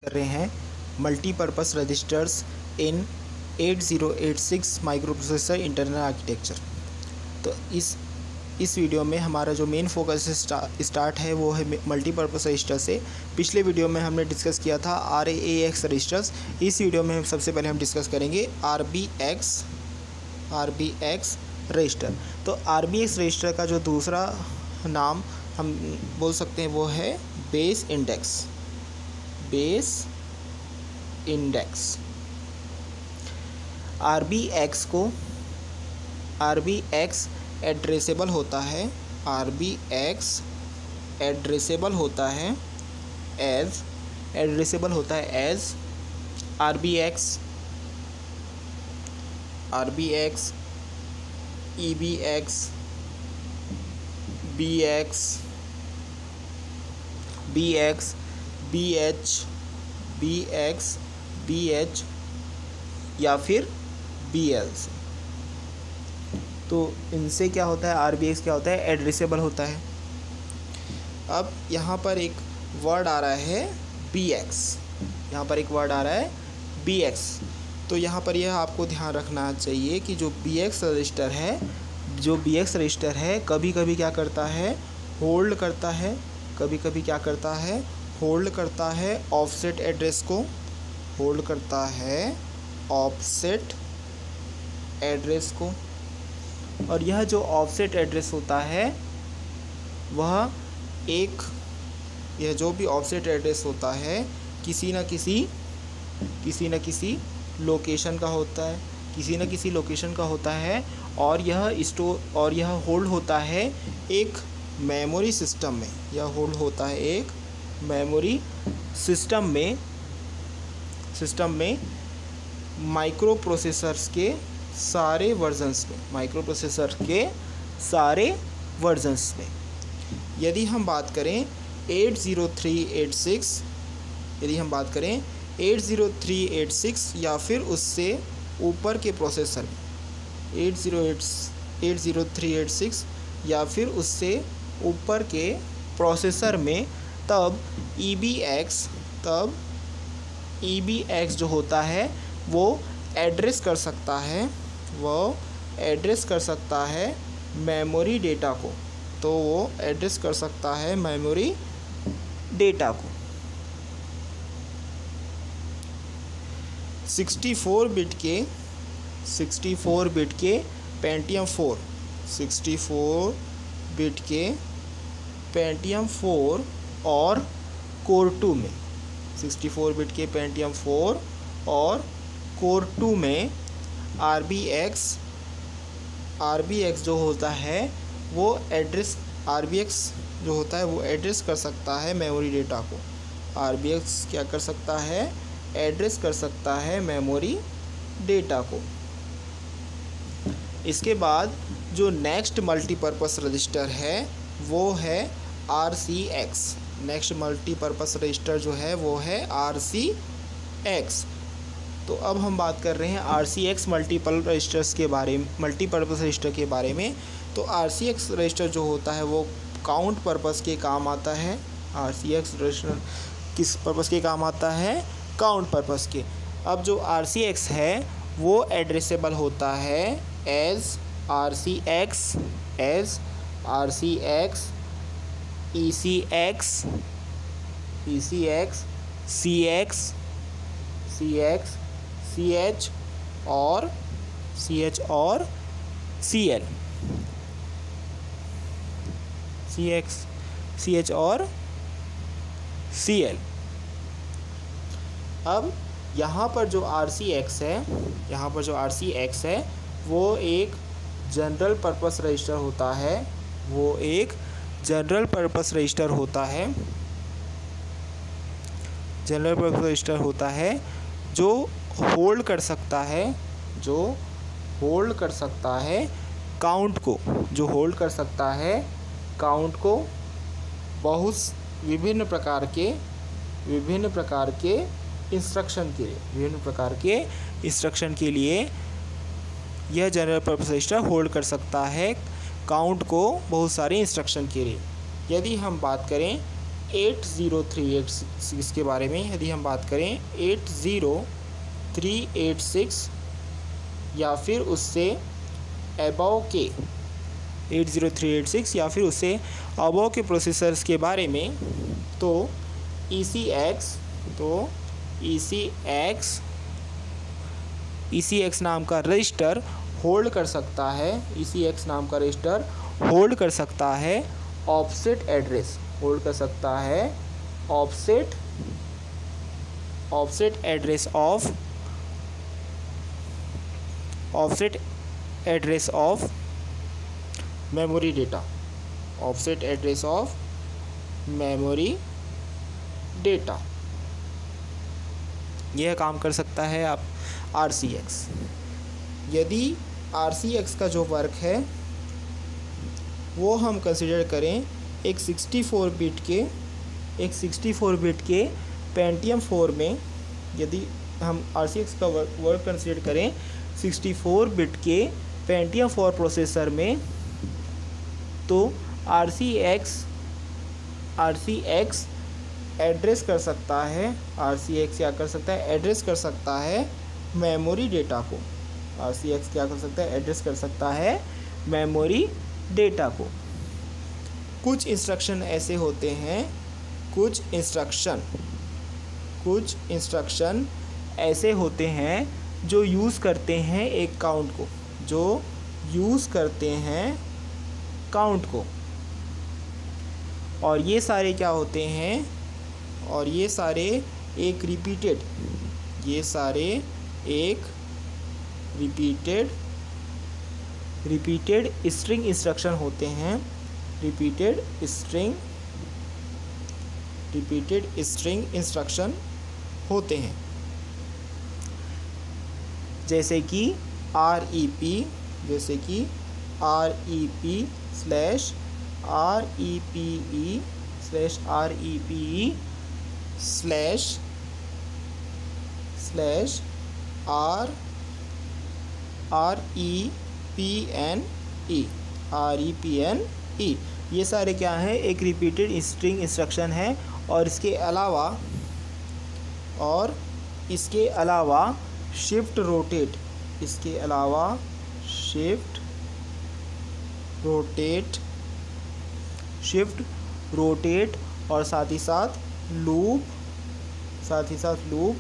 कर रहे हैं मल्टीपर्पस रजिस्टर्स इन 8086 माइक्रोप्रोसेसर इंटरनल आर्किटेक्चर। तो इस वीडियो में हमारा जो मेन फोकस स्टार्ट है वो है मल्टीपर्पस रजिस्टर से। पिछले वीडियो में हमने डिस्कस किया था RAX रजिस्टर्स। इस वीडियो में सबसे पहले हम डिस्कस करेंगे RBX रजिस्टर। तो RBX रजिस्टर का जो दूसरा नाम हम बोल सकते हैं वो है बेस इंडेक्स। RBX एड्रेसेबल होता है एज RBX, EBX, BH या फिर BL। तो इनसे क्या होता है, RBX क्या होता है, एड्रेसेबल होता है। अब यहाँ पर एक वर्ड आ रहा है BX। तो यहाँ पर यह आपको ध्यान रखना चाहिए कि जो BX रजिस्टर है कभी कभी क्या करता है, होल्ड करता है ऑफसेट एड्रेस को। और यह जो ऑफसेट एड्रेस होता है यह जो भी ऑफसेट एड्रेस होता है किसी न किसी लोकेशन का होता है और यह होल्ड होता है एक मेमोरी सिस्टम में माइक्रोप्रोसेसर के सारे वर्जन्स में। यदि हम बात करें 80386 या फिर उससे ऊपर के प्रोसेसर में 80386 या फिर उससे ऊपर के प्रोसेसर में, तब EBX जो होता है वो एड्रेस कर सकता है मेमोरी डेटा को। 64 बिट के पेंटियम 4 और कोर 2 में 64 बिट के पेंटियम 4 और कोर 2 में RBX जो होता है वो एड्रेस कर सकता है मेमोरी डेटा को। RBX क्या कर सकता है, एड्रेस कर सकता है मेमोरी डेटा को। इसके बाद जो नेक्स्ट मल्टीपर्पस रजिस्टर है वो है RCX। नेक्स्ट मल्टीपर्पस रजिस्टर जो है वो है RCX। तो अब हम बात कर रहे हैं RCX मल्टीपर्पस रजिस्टर के बारे में। तो RCX रजिस्टर जो होता है वो काउंट पर्पस के काम आता है। RCX रजिस्टर किस पर्पस के काम आता है, काउंट पर्पस के। अब जो RCX है वो एड्रेसेबल होता है एज RCX, ECX, CH और CL। अब यहाँ पर जो RCX है वो एक जनरल पर्पस रजिस्टर होता है जो होल्ड कर सकता है काउंट को बहुत विभिन्न प्रकार के इंस्ट्रक्शन के लिए यह जनरल पर्पस रजिस्टर होल्ड कर सकता है काउंट को बहुत सारे इंस्ट्रक्शन के लिए। यदि हम बात करें 80386 के बारे में यदि हम बात करें 80386 या फिर उससे अबव के 80386 या फिर उससे अबव के प्रोसेसर्स के बारे में, तो ECX नाम का रजिस्टर होल्ड कर सकता है, ECX नाम का रजिस्टर होल्ड कर सकता है ऑफसेट एड्रेस, होल्ड कर सकता है offset address of memory data, offset address of memory data. यह काम कर सकता है आप RCX। यदि RCX का जो वर्क है वो हम कंसिडर करें एक 64 बिट के पेंटियम 4 में, यदि हम RCX का वर्क कंसिडर करें 64 बिट के पेंटियम 4 प्रोसेसर में, तो RCX एड्रेस कर सकता है, RCX क्या कर सकता है, एड्रेस कर सकता है मेमोरी डेटा को। RCX क्या कर सकता है, एड्रेस कर सकता है मेमोरी डेटा को। कुछ इंस्ट्रक्शन ऐसे होते हैं, कुछ इंस्ट्रक्शन ऐसे होते हैं जो यूज़ करते हैं एक काउंट को, जो यूज़ करते हैं काउंट को, और ये सारे क्या होते हैं, और ये सारे एक रिपीटेड स्ट्रिंग इंस्ट्रक्शन होते हैं, रिपीटेड स्ट्रिंग इंस्ट्रक्शन होते हैं, जैसे कि REP REPNE, ये सारे क्या हैं, एक रिपीटेड स्ट्रिंग इंस्ट्रक्शन है। और इसके अलावा शिफ्ट रोटेट और साथ ही साथ लूप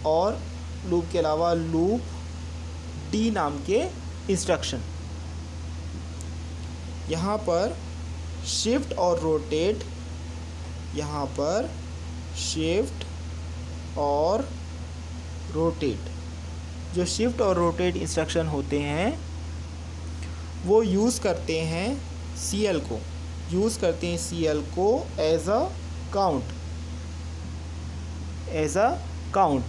और लूप के अलावा लूप डी नाम के इंस्ट्रक्शन। यहाँ पर शिफ्ट और रोटेट, जो शिफ्ट और रोटेट इंस्ट्रक्शन होते हैं वो यूज़ करते हैं CL को एज अ काउंट,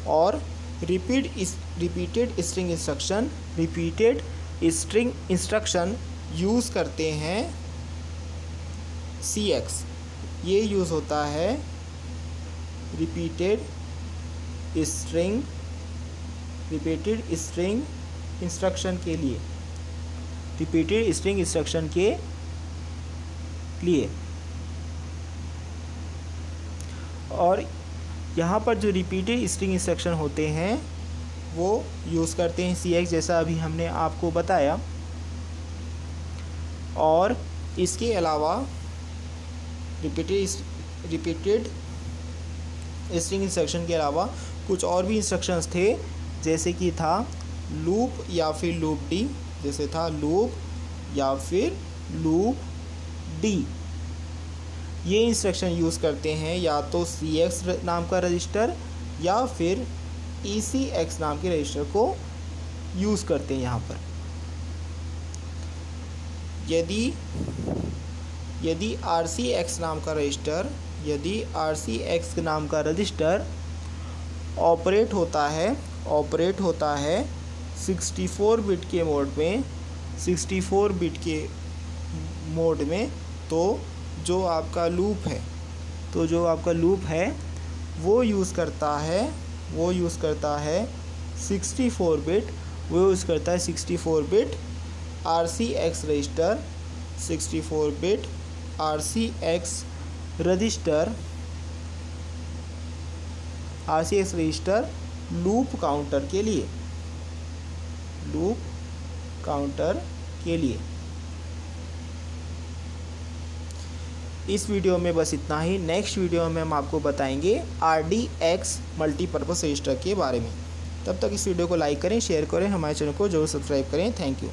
और रिपीटेड स्ट्रिंग इंस्ट्रक्शन यूज़ करते हैं CX। ये यूज़ होता है रिपीटेड स्ट्रिंग इंस्ट्रक्शन के लिए, और यहाँ पर जो रिपीटेड स्ट्रिंग इंस्ट्रक्शन होते हैं वो यूज़ करते हैं CX, जैसा अभी हमने आपको बताया। और इसके अलावा रिपीटेड स्ट्रिंग इंस्ट्रक्शन के अलावा कुछ और भी इंस्ट्रक्शंस थे, जैसे कि था लूप या फिर लूप डी, ये इंस्ट्रक्शन यूज़ करते हैं या तो CX नाम का रजिस्टर या फिर ECX नाम के रजिस्टर को यूज़ करते हैं यहाँ पर। यदि RCX नाम का रजिस्टर ऑपरेट होता है 64 बिट के मोड में, तो जो आपका लूप है वो यूज़ करता है 64 bit RCX register, 64 bit RCX register RCX register loop counter के लिए, लूप काउंटर के लिए। इस वीडियो में बस इतना ही। नेक्स्ट वीडियो में हम आपको बताएंगे RDX मल्टीपर्पज़ रजिस्टर के बारे में। तब तक इस वीडियो को लाइक करें, शेयर करें, हमारे चैनल को जरूर सब्सक्राइब करें। Thank you.